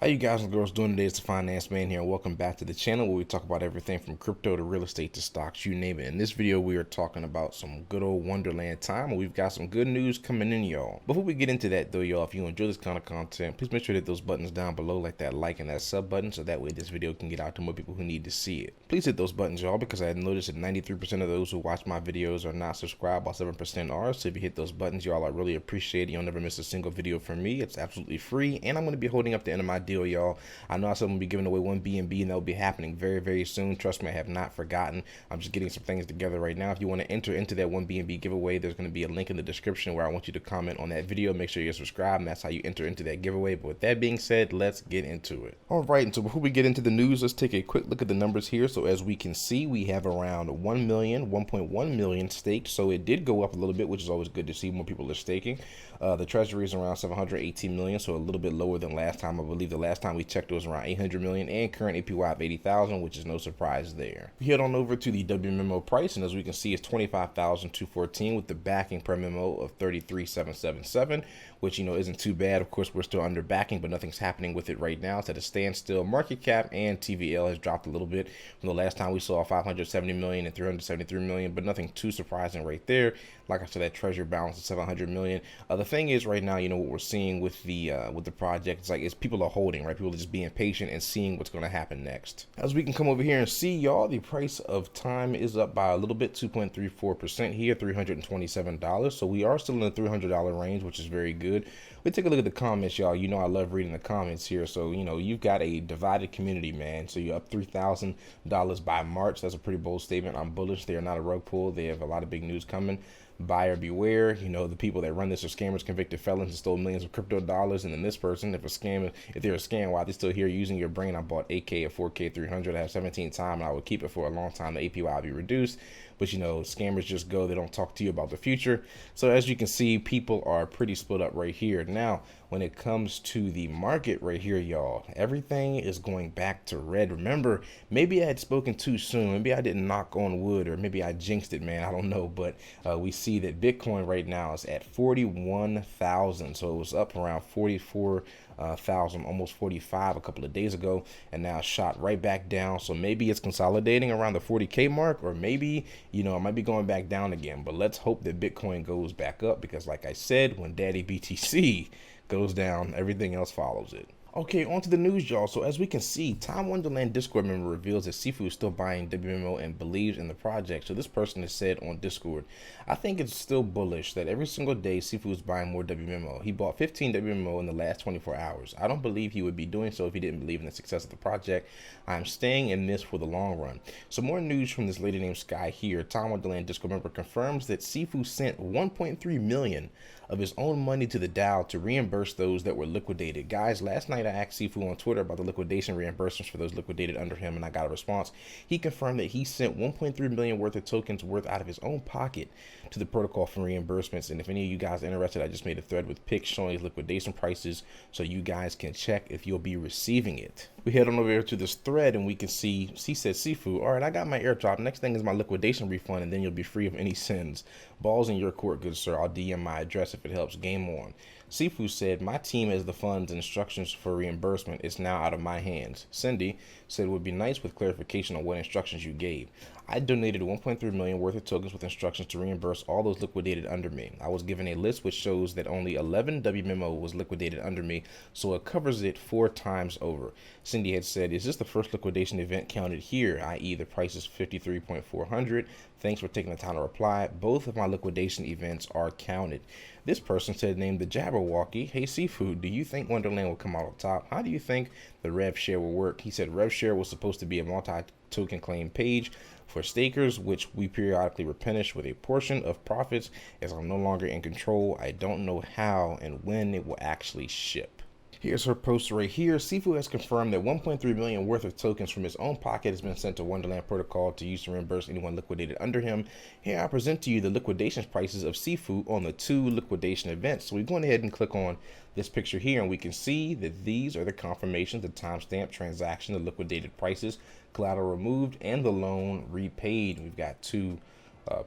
How you guys and girls doing today? It's the Finance Man here, and welcome back to the channel where we talk about everything from crypto to real estate to stocks, you name it. In this video, we are talking about some good old Wonderland time, and we've got some good news coming in, y'all. Before we get into that, though, y'all, if you enjoy this kind of content, please make sure to hit those buttons down below, like that like and that sub button, so that way this video can get out to more people who need to see it. Please hit those buttons, y'all, because I noticed that 93% of those who watch my videos are not subscribed, while 7% are. So if you hit those buttons, y'all, I really appreciate it. You'll never miss a single video from me. It's absolutely free, and I'm going to be holding up the end of my deal, y'all. I know I said I'm going to be giving away one BNB, and that will be happening very, very soon. Trust me, I have not forgotten. I'm just getting some things together right now. If you want to enter into that one BNB giveaway, there's going to be a link in the description where I want you to comment on that video. Make sure you're subscribed, and that's how you enter into that giveaway. But with that being said, let's get into it. All right, and so before we get into the news, let's take a quick look at the numbers here. So as we can see, we have around 1.1 million staked. So it did go up a little bit, which is always good to see. More people are staking. The treasury is around 718 million, so a little bit lower than last time. I believe the last time we checked it was around 800 million, and current APY of 80,000, which is no surprise there. We head on over to the WMMO price, and as we can see, it's 25,214 with the backing per memo of 33,777, which, you know, isn't too bad. Of course, we're still under backing, but nothing's happening with it right now. It's at a standstill. Market cap and TVL has dropped a little bit from the last time we saw 570 million and 373 million, but nothing too surprising right there. Like I said, that treasury balance is 700 million. The thing is, right now, you know, what we're seeing with the project, it's people are holding, right? People are just being patient and seeing what's going to happen next. As we can come over here and see, y'all, the price of time is up by a little bit, 2.34% here, $327. So we are still in the $300 range, which is very good. We take a look at the comments, y'all. You know I love reading the comments here. So, you know, you've got a divided community, man. So you're up $3,000 by March. That's a pretty bold statement. I'm bullish. They are not a rug pull. They have a lot of big news coming. Buyer beware. You know, the people that run this are scammers, convicted felons, and stole millions of crypto dollars. And then this person, if they're a scam, why they're still here using your brain? I bought 8K at 4K 300. I have 17 time, and I would keep it for a long time. The APY will be reduced. But, you know, scammers just go. They don't talk to you about the future. So as you can see, people are pretty split up right here. Now, when it comes to the market right here, y'all, everything is going back to red. Remember, maybe I had spoken too soon. Maybe I didn't knock on wood, or maybe I jinxed it, man. I don't know. But we see that Bitcoin right now is at 41,000. So it was up around 44,000, almost 45 a couple of days ago, and now shot right back down. So maybe it's consolidating around the 40K mark, or maybe, you know, it might be going back down again. But let's hope that Bitcoin goes back up, because like I said, when Daddy BTC goes down, everything else follows it. Okay, on to the news, y'all. So as we can see, Time Wonderland Discord member reveals that Sifu is still buying WMO and believes in the project. So this person has said on Discord, I think it's still bullish that every single day Sifu is buying more WMO. He bought 15 WMO in the last 24 hours. I don't believe he would be doing so if he didn't believe in the success of the project. I'm staying in this for the long run. So more news from this lady named Sky here. Time Wonderland Discord member confirms that Sifu sent 1.3 million of his own money to the DAO to reimburse those that were liquidated. Guys, last night I asked Sifu on Twitter about the liquidation reimbursements for those liquidated under him, and I got a response. He confirmed that he sent 1.3 million worth of tokens worth out of his own pocket to the protocol for reimbursements. And if any of you guys are interested, I just made a thread with pics showing his liquidation prices so you guys can check if you'll be receiving it. We head on over here to this thread, and we can see, he said, Sifu, all right, I got my airdrop. Next thing is my liquidation refund, and then you'll be free of any sins. Balls in your court, good sir. I'll DM my address if it helps. Game on. Sifu said, my team has the funds and instructions for reimbursement. It's now out of my hands. Cindy said, it would be nice with clarification on what instructions you gave. I donated 1.3 million worth of tokens with instructions to reimburse all those liquidated under me. I was given a list which shows that only 11 WMO was liquidated under me, so it covers it 4 times over. Cindy had said, is this the first liquidation event counted here, i.e. the price is 53.400? Thanks for taking the time to reply. Both of my liquidation events are counted. This person said, named the Jabberwocky, hey Sifu, do you think Wonderland will come out on top? How do you think the rev share will work? He said rev share was supposed to be a multi-token claim page for stakers, which we periodically replenish with a portion of profits. As I'm no longer in control, I don't know how and when it will actually ship. Here's her post right here. Sifu has confirmed that 1.3 million worth of tokens from his own pocket has been sent to Wonderland Protocol to use to reimburse anyone liquidated under him. Here I present to you the liquidation prices of Sifu on the 2 liquidation events. So we're going ahead and click on this picture here, and we can see that these are the confirmations, the timestamp, transaction, the liquidated prices, collateral removed, and the loan repaid. We've got 2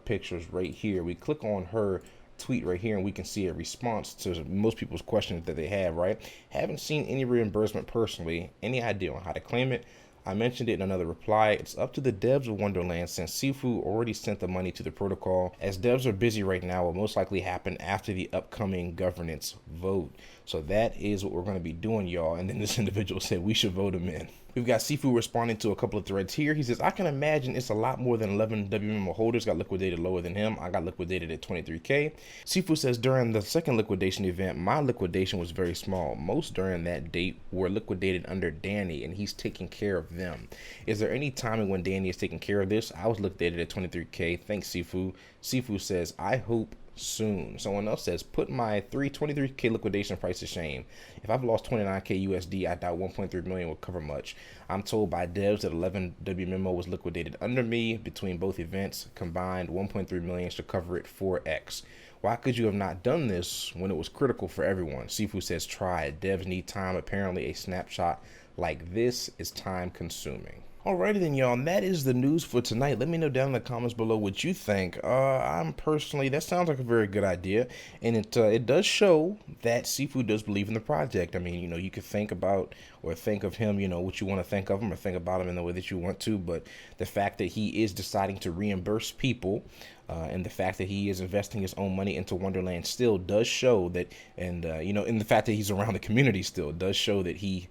pictures right here. We click on her tweet right here, and we can see a response to most people's questions that they have, right? Haven't seen any reimbursement personally. Any idea on how to claim it? I mentioned it in another reply. It's up to the devs of Wonderland, since Sifu already sent the money to the protocol. As devs are busy right now, will most likely happen after the upcoming governance vote. So that is what we're going to be doing, y'all. And then this individual said we should vote him in. We've got Sifu responding to a couple of threads here. He says, I can imagine it's a lot more than 11 WMO holders got liquidated lower than him. I got liquidated at 23K. Sifu says, during the second liquidation event, my liquidation was very small. Most during that date were liquidated under Danny, and he's taking care of them. Is there any timing when Danny is taking care of this? I was liquidated at 23K. Thanks, Sifu. Sifu says, I hope soon. Someone else says, put my 23K liquidation price to shame. If I've lost 29K USD, I doubt 1.3 million will cover much. I'm told by devs that 11 WMO was liquidated under me. Between both events combined, 1.3 million should cover it 4x. Why could you have not done this when it was critical for everyone? Sifu says, try. Devs need time. Apparently a snapshot like this is time consuming. Alrighty then, y'all, and that is the news for tonight. Let me know down in the comments below what you think. I'm personally, that sounds like a very good idea, and it does show that Sifu does believe in the project. I mean, you know, you could think about or think of him, you know, what you want to think of him, or think about him in the way that you want to, but the fact that he is deciding to reimburse people, and the fact that he is investing his own money into Wonderland still does show that, and you know, and the fact that he's around the community still does show that he,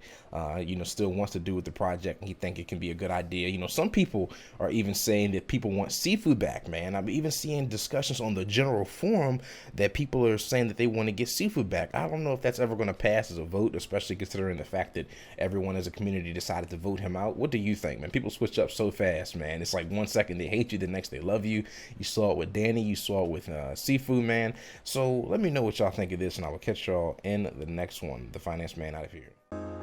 you know, still wants to do with the project, and he think it can be a good idea. You know, some people are even saying that people want Sifu back, man. I'm even seeing discussions on the general forum that people are saying that they want to get Sifu back. I don't know if that's ever going to pass as a vote, especially considering the fact that everyone as a community decided to vote him out. What do you think, man? People switch up so fast, man. It's like 1 second they hate you, the next they love you. You saw it with Danny, you saw it with Sifu, man. So let me know what y'all think of this, and I will catch y'all in the next one. The Finance Man out of here.